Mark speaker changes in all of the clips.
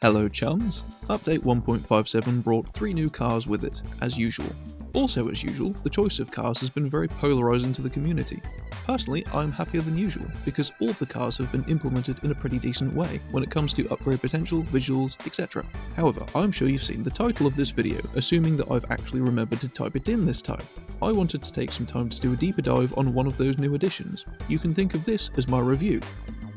Speaker 1: Hello chums! Update 1.57 brought 3 new cars with it, as usual. Also as usual, the choice of cars has been very polarising to the community. Personally, I'm happier than usual, because all of the cars have been implemented in a pretty decent way when it comes to upgrade potential, visuals, etc. However, I'm sure you've seen the title of this video, assuming that I've actually remembered to type it in this time. I wanted to take some time to do a deeper dive on one of those new additions. You can think of this as my review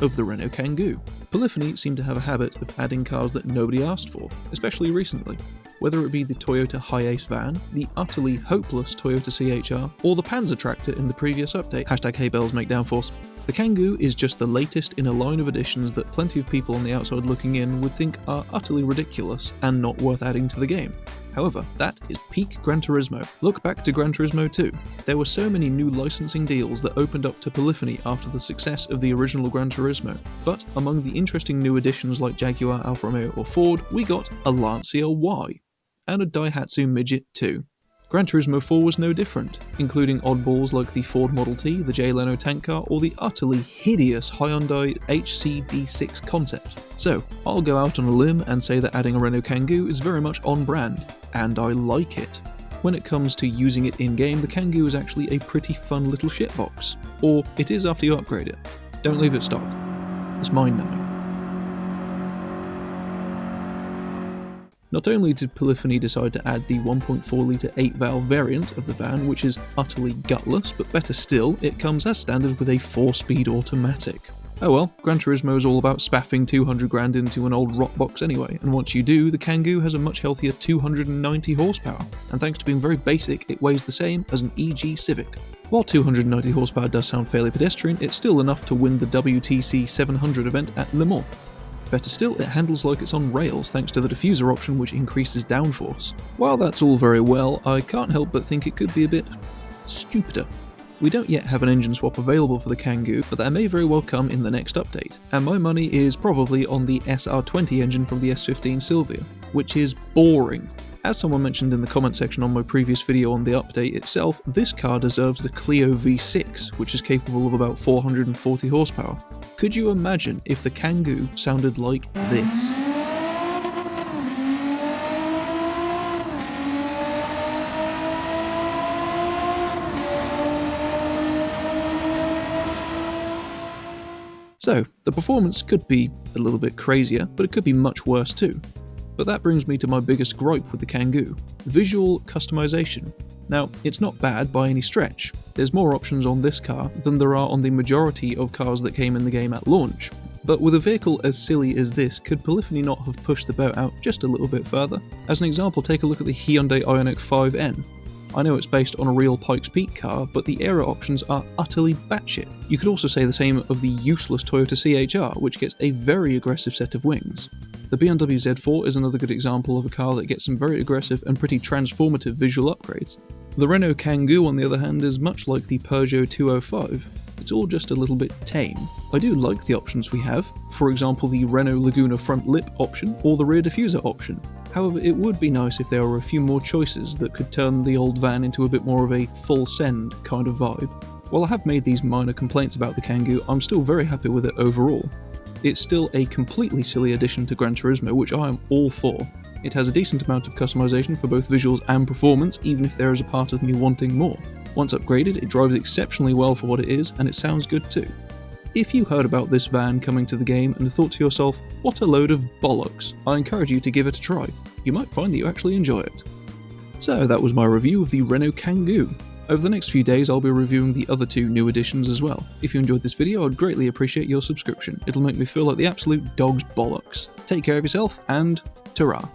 Speaker 1: of the Renault Kangoo. Polyphony seem to have a habit of adding cars that nobody asked for, especially recently. Whether it be the Toyota Hiace van, the utterly hopeless Toyota CHR, or the Panzer tractor in the previous update, #HayBells make downforce. The Kangoo is just the latest in a line of additions that plenty of people on the outside looking in would think are utterly ridiculous and not worth adding to the game. However, that is peak Gran Turismo. Look back to Gran Turismo 2. There were so many new licensing deals that opened up to Polyphony after the success of the original Gran Turismo. But among the interesting new additions like Jaguar, Alfa Romeo or Ford, we got a Lancia Y, and a Daihatsu Midget too. Gran Turismo 4 was no different, including oddballs like the Ford Model T, the Jay Leno tank car, or the utterly hideous Hyundai HCD6 concept. So, I'll go out on a limb and say that adding a Renault Kangoo is very much on brand, and I like it. When it comes to using it in-game, the Kangoo is actually a pretty fun little shitbox. Or it is after you upgrade it. Don't leave it stock. It's mind-numbing. Not only did Polyphony decide to add the 1.4-litre 8-valve variant of the van, which is utterly gutless, but better still, it comes as standard with a 4-speed automatic. Oh well, Gran Turismo is all about spaffing 200 grand into an old rot box anyway, and once you do, the Kangoo has a much healthier 290 horsepower, and thanks to being very basic, it weighs the same as an EG Civic. While 290 horsepower does sound fairly pedestrian, it's still enough to win the WTC 700 event at Le Mans. Better still, it handles like it's on rails thanks to the diffuser option which increases downforce. While that's all very well, I can't help but think it could be a bit stupider. We don't yet have an engine swap available for the Kangoo, but that may very well come in the next update, and my money is probably on the SR20 engine from the S15 Silvia, which is boring. As someone mentioned in the comment section on my previous video on the update itself, this car deserves the Clio V6, which is capable of about 440 horsepower. Could you imagine if the Kangoo sounded like this? So, the performance could be a little bit crazier, but it could be much worse too. But that brings me to my biggest gripe with the Kangoo: visual customization. Now, it's not bad by any stretch. There's more options on this car than there are on the majority of cars that came in the game at launch. But with a vehicle as silly as this, could Polyphony not have pushed the boat out just a little bit further? As an example, take a look at the Hyundai Ioniq 5N. I know it's based on a real Pikes Peak car, but the aero options are utterly batshit. You could also say the same of the useless Toyota CHR, which gets a very aggressive set of wings. The BMW Z4 is another good example of a car that gets some very aggressive and pretty transformative visual upgrades. The Renault Kangoo, on the other hand, is much like the Peugeot 205. It's all just a little bit tame. I do like the options we have, for example the Renault Laguna front lip option or the rear diffuser option. However, it would be nice if there were a few more choices that could turn the old van into a bit more of a full send kind of vibe. While I have made these minor complaints about the Kangoo, I'm still very happy with it overall. It's still a completely silly addition to Gran Turismo, which I am all for. It has a decent amount of customization for both visuals and performance, even if there is a part of me wanting more. Once upgraded, it drives exceptionally well for what it is, and it sounds good too. If you heard about this van coming to the game and thought to yourself, what a load of bollocks, I encourage you to give it a try. You might find that you actually enjoy it. So that was my review of the Renault Kangoo. Over the next few days I'll be reviewing the other 2 new additions as well. If you enjoyed this video, I'd greatly appreciate your subscription. It'll make me feel like the absolute dog's bollocks. Take care of yourself, and ta-ra.